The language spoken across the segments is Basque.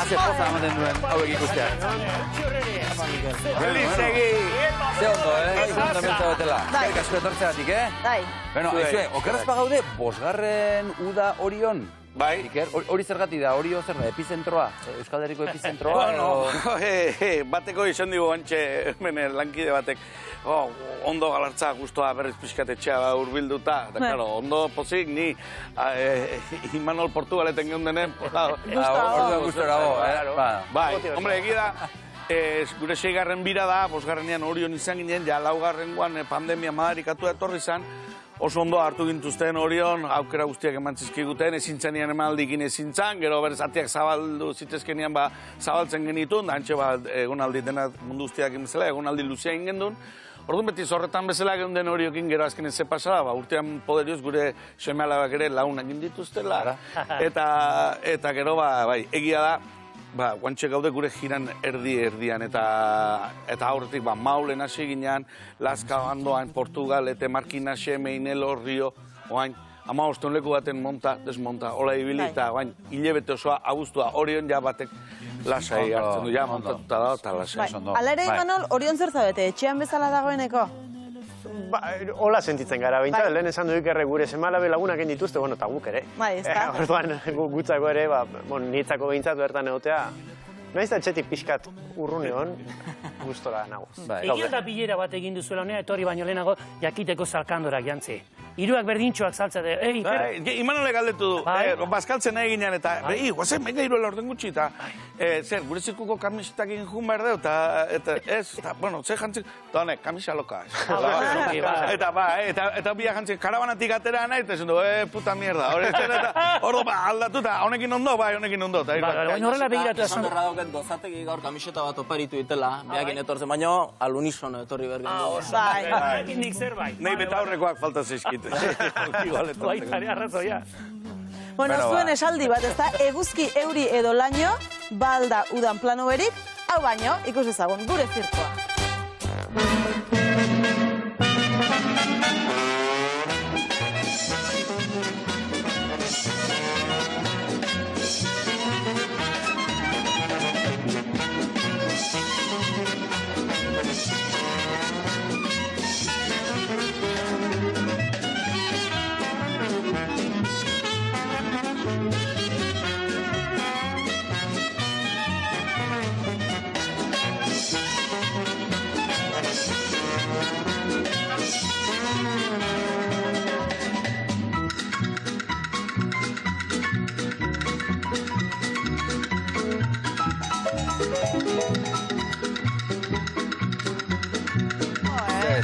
ze poza ematen duen hauek ikusteak. Feliz egi! Ze ondo, ikusten amiltza betela. Eskerrik asko etortzeatik, Bai. Bueno, okerraz pagaude, 5. uda Orion. Bai. Iker, hori zergatik da, Orio zer da, epizentroa? Euskal Herriko epizentroa? Bueno, bateko izan digu antxe, hemen lankide batek, ondo galartza guztua berriz pixkatetxea urbilduta, eta claro, ondo pozik, ni Imanol Portugaleten geundenen, orduan guztora go, Bai, hombre, egia da, gure 6. bira da, 5. Orion izan ginen, ja 4. pandemia madarikatu etorri zan, oso ondo hartu gintuzten Orion, aukera guztiak eman zizkiguten, ezintzenian emaldikin ezintzan, gero berzatiak zabaldu zitezkenian zabaltzen genitun, da antxe egonaldi dena mundu guztiak bezala, egonaldi luzea ingendun. Orduan beti zorretan bezala geunden Oriokin gero azkenen ze pasada, urtean poderioz gure seme-alabak ere laun egin dituztela, eta gero egia da, guantxe gaude gure jiran erdian, eta aurretik Maulen hasi ginean, Lazka Bandoan, Portugal, Markin hasi, Meinelo, Rio, oain, 15 leku baten monta, desmonta, hola ibili, eta oain, hilebete osoa, abuztua, Orion ja batek lasai hartzen du, ja montatuta da, eta lasai. Ala ere, Imanol, Orion zer zabete, etxean bezala dagoeneko? Hola sentitzen gara, bintzat, lehen esan duik erre gure semalabe lagunak dituzte, bueno, eta guk ere. Bai, ez da. Orduan, gutzako ere, niretzako behintzat bertan egotea, naiz da etxetik pixkat urrune hon, gustora nago. Egia da bilera bat egin duzuela honea, etorri baino lehenago jakiteko zalkandorak jantzi. Hiruak berdintxoak saltzate, Imanole galdetu du, bazkaltzen nahi ginean, eta, guazen, menga hiruela orden gutxi, eta, zer, gure zikuko kamisetak egin jun behar deu, eta ez, eta, bueno, ze jantzik, eta honek, kamisa loka. Eta bila jantzik, karabanatik atera nahi, eta esan du, puta mierda, ordo, aldatu, eta honekin ondo, honekin ondo. Baina horrela begiratu esan. Esan berra dauket gozatek gaur kamiseta bat oparitu ditela, behakin etortzen, baina alunisono etorri bergen du. Bai. Nik zerbait. Nei beta aurrekoak falta zeizkit. Baitari arrazoia. Bueno, zuen esaldi bat, ez da, eguzki, euri edo laino, balda udan plano berik, hau baino, ikus ezagun, gure zirkoa.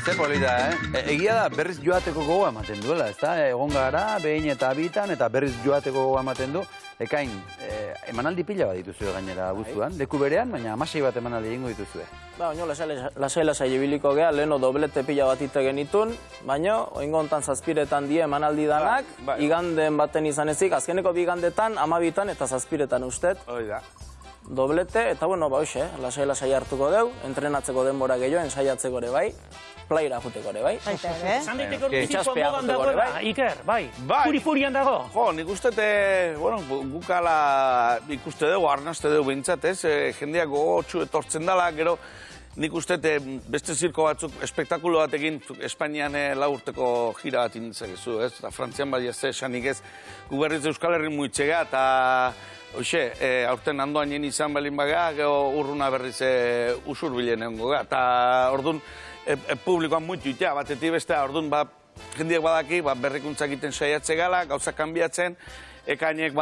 Ze polita, Egia da, berriz joateko gogoa ematen duela, ez da? Egon gara, behin eta bitan, eta berriz joateko gogoa ematen du. Ekain, emanaldi pila bat dituzue gainera guztuan, leku berean, baina 16 bat emanaldi egingo dituzue. Baina, lasai ibiliko geha, leheno doblete pila bat ite genitun, baina, oingo hontan 7 die emanaldi danak, iganden baten izan ezik, azkeneko 2 igandetan, 12 eta 7 ustet. Hoi da. Doblete, eta bueno, hoxe, lasai hartuko deu, entrenatzeko denbora gehiago, ensaiatzeko ere bai, playera juteko ere bai. Baita ere. Esan daiteko zirkoa modan dagoela, Iker, bai. Furian dago. Jo, nik ustete, bueno, gukala ikuste dugu, arnazte dugu bintzat, ez? Jendeak gogotxu etortzen dela, gero nik ustete beste zirko batzuk espektakulo batekin Espainian 4 urteko jira bat inditzakezu, ez? Eta Frantzian bai ez esanik ez, gu berriz Euskal Herri muitxega, eta hoxe, aurten andoan jen izan balin baga, gero urruna berriz usurbilen egongo ga, eta orduan publikoan muitu itea, batetik bestea, orduan jendeak badaki, berrikuntzak egiten saiatze gala, gauzak kanbiatzen, ekainek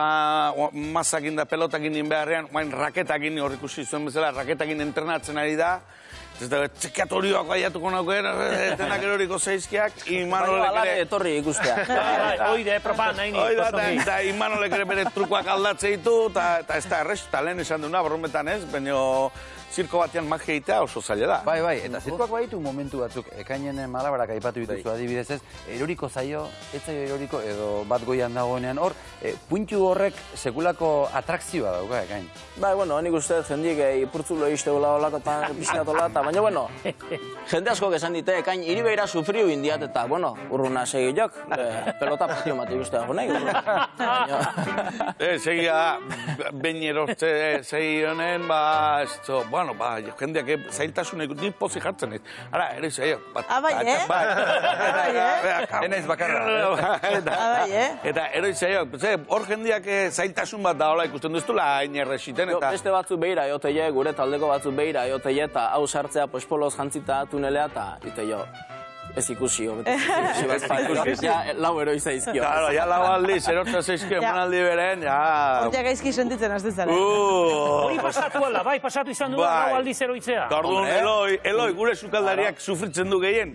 mazakin da pelotakin din beharrean, raketakin hor ikusi zuen bezala, raketakin entrenatzen ari da, ez da, txekiatorioak baiatuko nauken, etenak eroriko zeizkiak, Imanolek ere... etorri ikustea. Oide, propan, nahi nik. Eta Imanolek ere bere trukoak aldatze ditu, eta ez da errez, eta lehen esan duena, brometan ez, baina zirko batean magia egitea oso zaila da. Bai, eta zirkoak baditu momentu batzuk, ekainen malabarak aipatu dituzu adibidez ez, eroriko zaio, ez zaio eroriko, edo bat goian dagoenean hor, puntu horrek sekulako atrakzioa dauka, ekain. Bai, bueno, nik uste jendik ipurtzulo izteula olakotan pixkatola, eta baina, bueno, jende asko esan dite, ekain iribeira sufriu indiat, eta, bueno, urruna segi jok, pelota patio mati guzti dago nahi. Segia, behin erortze segi honen, bueno, jendeak zailtasunek ni pozik jartzen ez. Ara, ere zaio. Abai, Enaiz bakarra. Eta ere zaio, hor jendeak zailtasun bat da, hola ikusten duztula, hain erresiten, eta... Beste batzu behira eoteie, gure taldeko batzu behira eoteie, eta hau sartzea pospoloz jantzita tunelea, eta ite jo, ez ikusi, lau eroi zaizkio. Claro, ya lau aldiz, erortza zaizkio, emanaldi beren, ja... Hortia gaizki sentitzen azte zara. Hori pasatu ala, bai, pasatu izan du lau aldiz eroitzea. Tordun, Eloi, gure sukaldariak sufritzen du gehien.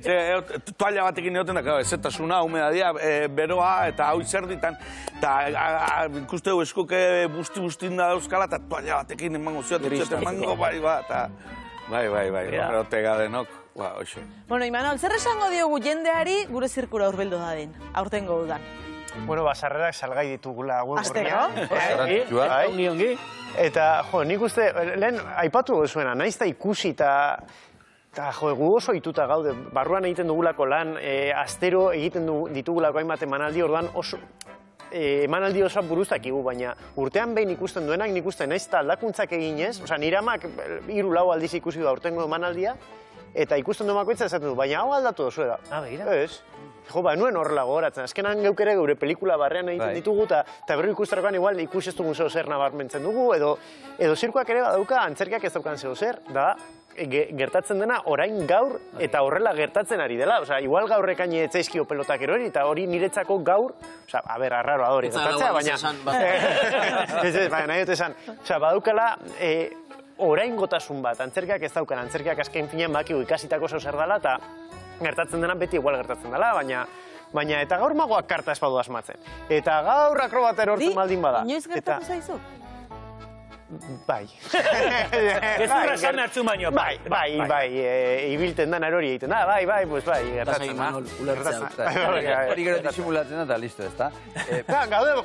Toalla batekin egoten da, ezetasuna, humedadia, beroa, eta hau izerditan, eta ikuste du eskuke busti-bustin da dauzkala, eta toalla batekin emango zioat, emango, bai, horretega denok. Bueno, Imanol, zer esango diogu jendeari gure zirkura hurbildu dadin, aurtengo udan? Bueno, sarrerak salgai ditugula webgunean. Azteko? Ongi. Eta, nik uste, lehen aipatu zuena, naiz da ikusi eta gu oso ituta gaude, barruan egiten dugulako lan, astero egiten ditugulako hainbat emanaldi, orduan oso emanaldi oso buruztak igu, baina urtean behin ikusten duenak, nik uste naiz eta aldakuntzak eginez, nire amak 3-4 aldiz ikusi du aurtengo emanaldia, eta ikusten du makoitza esaten du, baina hau aldatu dozu da. Begira. Ez. Jo, nuen horrela gogoratzen. Azkenan geuk ere geure pelikula barrean egiten ditugu, eta berro ikustarakoan igual ikus ez dugun zeo zer nabarmentzen dugu, edo zirkuak ere badauka antzerkiak ez daukan zeo zer, da gertatzen dena orain gaur eta horrela gertatzen ari dela. Osa, igual gaur ekaini etzaizkio pelotak erori, eta hori niretzako gaur, osa, arraro adori gertatzea, baina nahi dut esan, osa, badaukala, orain gotasun bat, antzerkiak ez daukan, antzerkiak azken finean bakigu ikasitako zeu zer dela, eta gertatzen dena beti igual gertatzen dela, baina eta gaur magoak karta espadu asmatzen. Eta gaur akrobata erortzen baldin bada. Inoiz gertatu zaizu? Bai. Gezurra esan hartzu baino. Bai, ibilten da, erori egiten da, bai, gertatzen da. Hori gero disimulatzen da, eta listo, ez da?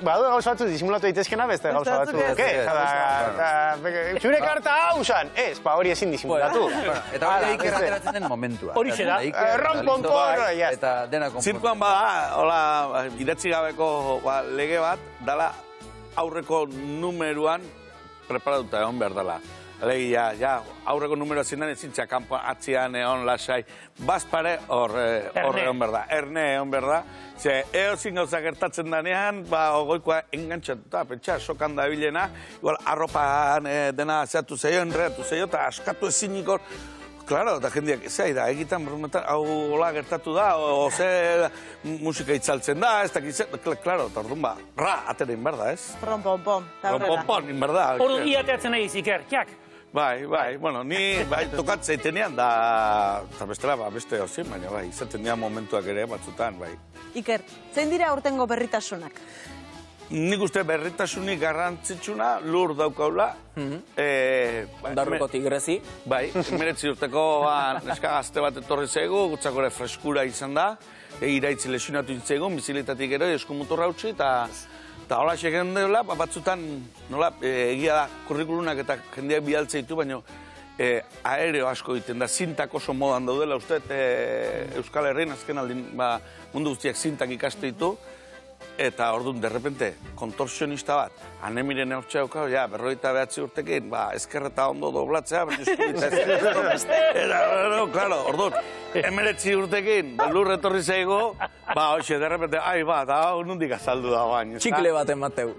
Badu gauza batzu disimulatu daitezkena, beste gauza batzu. Zure karta hau zan, ez, hori ezin disimulatu. Eta hori Iker ateratzen den momentua. Hori da. Ronponpon, eta dena konpon. Zirkuan bada, hola, idatzi gabeko lege bat, dala aurreko numeruan preparatuta egon behar dela. Alegia, aurreko numeroa zindan ezintza kanpo atzian egon lasai. Bazpare hor egon behar da. Erne egon behar da. Ze, eozin gauza gertatzen danean, ogoikoa engantxatuta, pentsa, sokan da bilena, igual, arropan dena zeatu zeio, enredatu zeio, eta askatu ezinik hor. Claro, eta jendeak, zei da, egitan, hau hola gertatu da, oze musika itzaltzen da, ez dakitzen, claro, eta orduan aterein behar da, ez? Ronponpon. Ronponpon, in behar da. Orduan iateatzen nahi Iker, jak? Bai, bueno, ni tokatzeitenean da, eta bestela, beste hozien, baina bai, izaten dira momentuak ere batzutan, bai. Iker, zein dira aurtengo berritasunak? Nik uste berritasunik garrantzitsuna lur daukaula. Ondarruko tigrezi. Bai, 19 urteko neska gazte bat etorri zaigu, gutzakore freskura izan da, iraitzi lesionatu zitzaigun, biziletatik ero, eskumuturra utzi, eta hola xegen dela, batzutan, nola, egia da, kurrikulunak eta jendeak bialtze ditu, baina aereo asko egiten da, zintak oso modan daudela, uste, Euskal Herrien azken aldin, mundu guztiak zintak ikaste ditu, eta orduan, derrepente, kontorsionista bat, anemiren eurtsa daukau, 59 urtekin, ezkerreta ondo doblatzea, baina eskubita ez. Eta, claro, orduan, 19 urtekin, lur etorri zaigu, hoxe, derrepente, eta nondik azaldu da bain. Txikle bat emateu.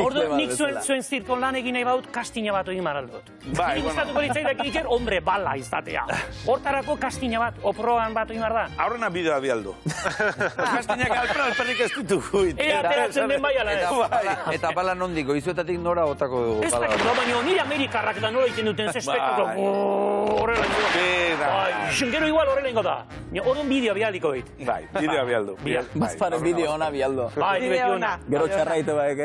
Orduan, nik zuen zirkon lan egin nahi baut, kastina bat egin maraldut. Nik gustatuko ditzaidak Iker, hombre, bala izatea. Hortarako kastina bat, oproan bat egin da. Aurrena bideoa bialdu. Kastinak alperrik ez ditugu. Ea ateratzen den bai ala ez. Eta bala nondik, goizuetatik nora otako dugu. Ez dakit, baina nire Amerikarrak da nola egiten duten ze espektaklo. Horrela ingo. Gero igual horrela ingo da. Orduan bideoa bialdiko dit. Bai, bideoa bialdu. Bazpare bideo ona bialdo. Bai, beti ona. Gero txarraite baek,